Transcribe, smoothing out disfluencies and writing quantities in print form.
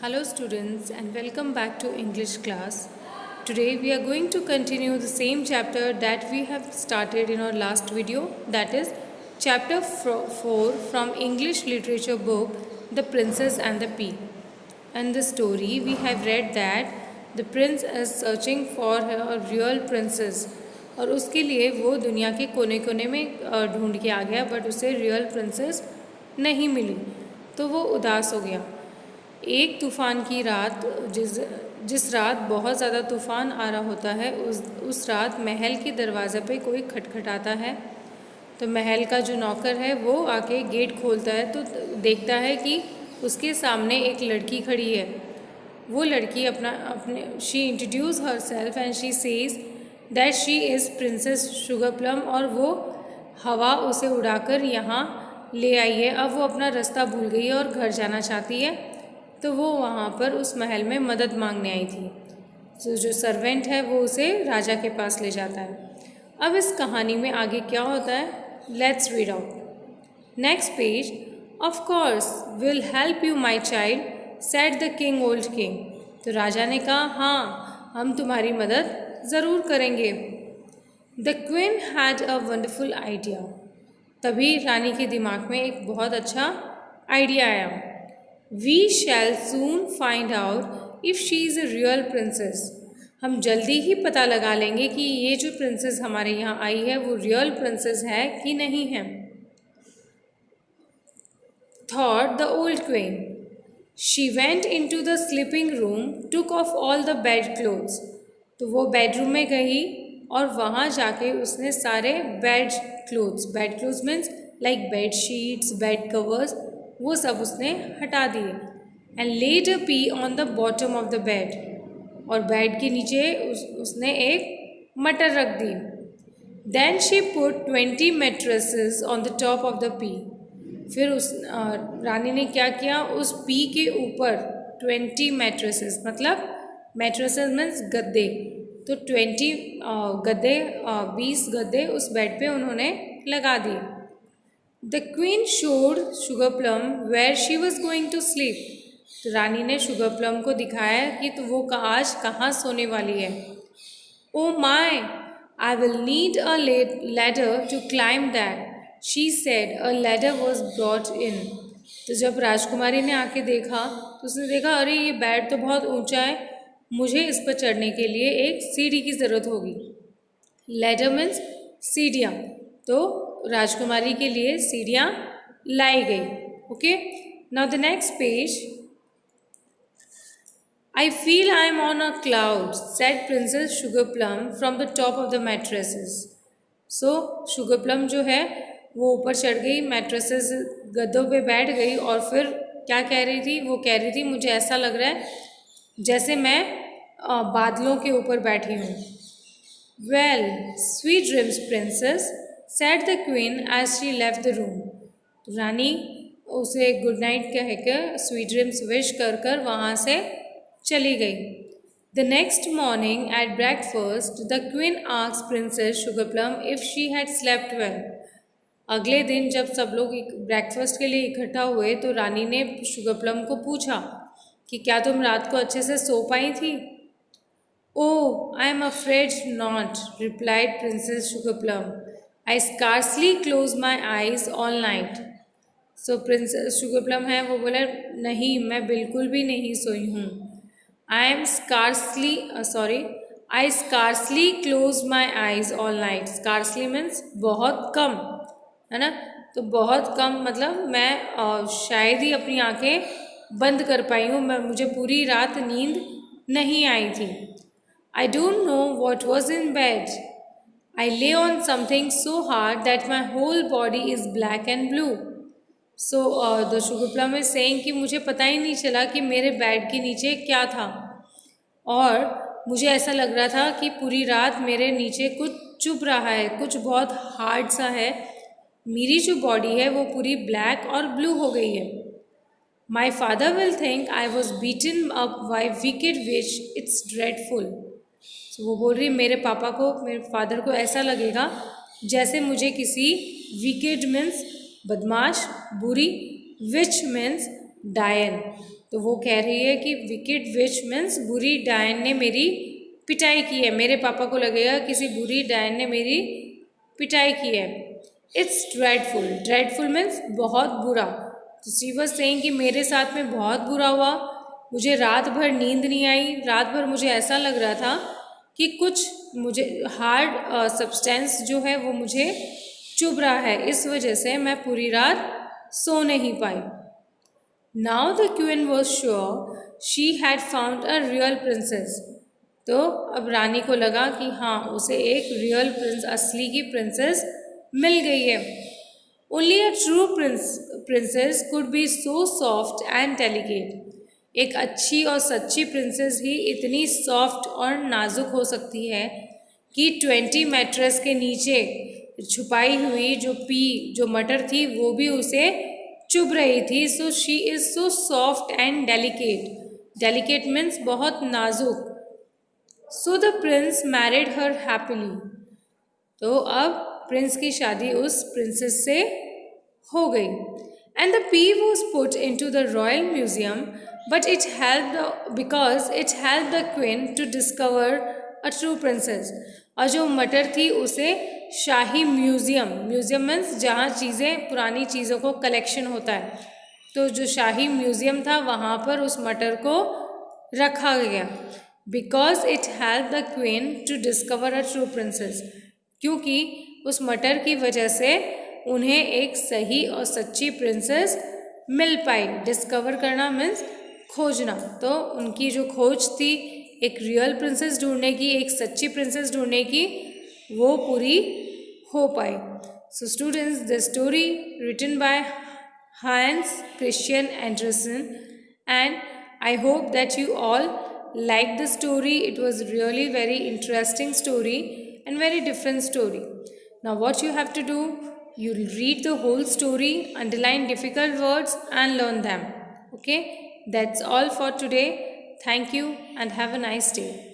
Hello students and welcome back to English class. Today we are going to continue the same chapter that we have started in our last video, that is chapter 4 from English literature book The Princess and the Pea. In the story we have read that the prince is searching for a real princess और उसके लिए वो दुनिया के कोने कोने में ढूंढ के आ गया बट उसे रियल प्रिंसेस नहीं मिली तो वो उदास हो गया। एक तूफ़ान की रात जिस रात बहुत ज़्यादा तूफ़ान आ रहा होता है उस रात महल के दरवाज़े पे कोई खटखटाता है। तो महल का जो नौकर है वो आके गेट खोलता है तो देखता है कि उसके सामने एक लड़की खड़ी है। वो लड़की अपने she introduce her self and she says that she is princess Sugar plum और वो हवा उसे उड़ाकर यहाँ ले आई है। अब वो अपना रास्ता भूल गई है और घर जाना चाहती है तो वो वहाँ पर उस महल में मदद मांगने आई थी। तो जो सर्वेंट है वो उसे राजा के पास ले जाता है। अब इस कहानी में आगे क्या होता है, let's read out. Next page. Of course will help you my child, said the king old king. तो राजा ने कहा हाँ हम तुम्हारी मदद ज़रूर करेंगे। The queen had a wonderful idea. तभी रानी के दिमाग में एक बहुत अच्छा आइडिया आया। We shall soon find out if she is a real princess. हम जल्दी ही पता लगा लेंगे कि ये जो प्रिंसेस हमारे यहाँ आई है वो रियल प्रिंसेस है कि नहीं है। Thought the old queen. She went in to the sleeping room, took off all the bed clothes. तो वो बेडरूम में गई और वहाँ जाके उसने सारे bed clothes means like bed sheets, bed covers, वो सब उसने हटा दिए। And laid a pea on the bottom of the bed. और बेड के नीचे उसने एक मटर रख दी। Then she put 20 mattresses on the top of the pea. फिर उस रानी ने क्या किया, उस पी के ऊपर 20 मेट्रेसेस, मतलब मेट्रेसेस मीन्स गद्दे, तो 20 गद्दे 20 गद्दे उस बेड पे उन्होंने लगा दिए। The queen showed Sugar Plum where she was going to sleep. तो रानी ने शुगर प्लम को दिखाया कि तो वो आज कहाँ सोने वाली है। Oh my, I will need a ladder to climb that, she said. A ladder was brought in. तो जब राजकुमारी ने आके देखा तो उसने देखा अरे ये बेड तो बहुत ऊंचा है, मुझे इस पर चढ़ने के लिए एक सीढ़ी की ज़रूरत होगी। लैडर मीन्स सीढ़ियाँ, तो राजकुमारी के लिए सीढ़ियाँ लाई गई। Okay, now the next page. I feel I am on a cloud, said Princess Sugar Plum from the top of the mattresses. So Sugar Plum जो है वो ऊपर चढ़ गई, मैट्रेसेस गद्दों पे बैठ गई और फिर क्या कह रही थी, वो कह रही थी मुझे ऐसा लग रहा है जैसे मैं बादलों के ऊपर बैठी हूँ। Well, sweet dreams, princess, said the queen as she left the room. रानी उसे गुड नाइट कह कर स्वीट ड्रीम्स विश कर कर वहाँ से चली गई। The next morning at breakfast the queen asked Princess Sugar Plum if she had slept well. अगले दिन जब सब लोग ब्रेकफास्ट के लिए इकट्ठा हुए तो रानी ने शुगर प्लम को पूछा कि क्या तुम रात को अच्छे से सो पाई थी। Oh, I am afraid not, replied Princess Sugar Plum. I scarcely close my eyes all night. So Princess Sugar Plum है वो बोले नहीं मैं बिल्कुल भी नहीं सोई हूँ। I scarcely close my eyes all night. Scarcely means बहुत कम, है ना, तो बहुत कम मतलब मैं शायद ही अपनी आँखें बंद कर पाई हूँ, मुझे पूरी रात नींद नहीं आई थी। I don't know what was in bed. I lay on something so hard that my whole body is black and blue. So the sugar plum is saying कि मुझे पता ही नहीं चला कि मेरे बेड के नीचे क्या था और मुझे ऐसा लग रहा था कि पूरी रात मेरे नीचे कुछ चुभ रहा है, कुछ बहुत हार्ड सा है, मेरी जो बॉडी है वो पूरी ब्लैक और ब्लू हो गई है। My father will think I was beaten up by wicked witch. It's dreadful. तो वो बोल रही मेरे पापा को, मेरे फादर को ऐसा लगेगा जैसे मुझे किसी विकेड मीन्स बदमाश, बुरी, विच मीन्स डायन। तो वो कह रही है कि विकेड विच मीन्स बुरी डायन ने मेरी पिटाई की है। मेरे पापा को लगेगा किसी बुरी डायन ने मेरी पिटाई की है। इट्स ड्रेडफुल, ड्रेडफुल मीन्स बहुत बुरा। तो शी वाज सेइंग कि मेरे साथ में बहुत बुरा हुआ, मुझे रात भर नींद नहीं आई, रात भर मुझे ऐसा लग रहा था कि कुछ मुझे हार्ड सब्सटेंस जो है वो मुझे चुभ रहा है, इस वजह से मैं पूरी रात सो नहीं पाई। Now the queen was sure she had found a real princess. तो अब रानी को लगा कि हाँ उसे एक रियल प्रिंस, असली की प्रिंसेस मिल गई है। Only a true princess could be so soft and delicate. एक अच्छी और सच्ची प्रिंसेस ही इतनी सॉफ्ट और नाजुक हो सकती है कि 20 मैट्रेस के नीचे छुपाई हुई जो मटर थी वो भी उसे चुभ रही थी। So she is so soft and delicate. Delicate means बहुत नाजुक। So the Prince married her happily. तो अब प्रिंस की शादी उस प्रिंसेस से हो गई। And the pea was put in to the royal museum but it help because it help the queen to discover a true princess. और जो मटर थी उसे शाही म्यूजियम मीन्स जहाँ चीज़ें, पुरानी चीज़ों को कलेक्शन होता है, तो जो शाही म्यूजियम था वहाँ पर उस मटर को रखा गया। Because it help the queen to discover a true princess, क्योंकि उस मटर की वजह से उन्हें एक सही और सच्ची प्रिंसेस मिल पाई। डिस्कवर करना मीन्स खोजना। तो उनकी जो खोज थी एक रियल प्रिंसेस ढूंढने की, एक सच्ची प्रिंसेस ढूंढने की, वो पूरी हो पाई। So students, the story written by Hans Christian Andersen, and I hope that you all liked the story. It was really very interesting story and very different story. Now what you have to do, you'll read the whole story, underline difficult words and learn them. Okay, that's all for today. Thank you and have a nice day.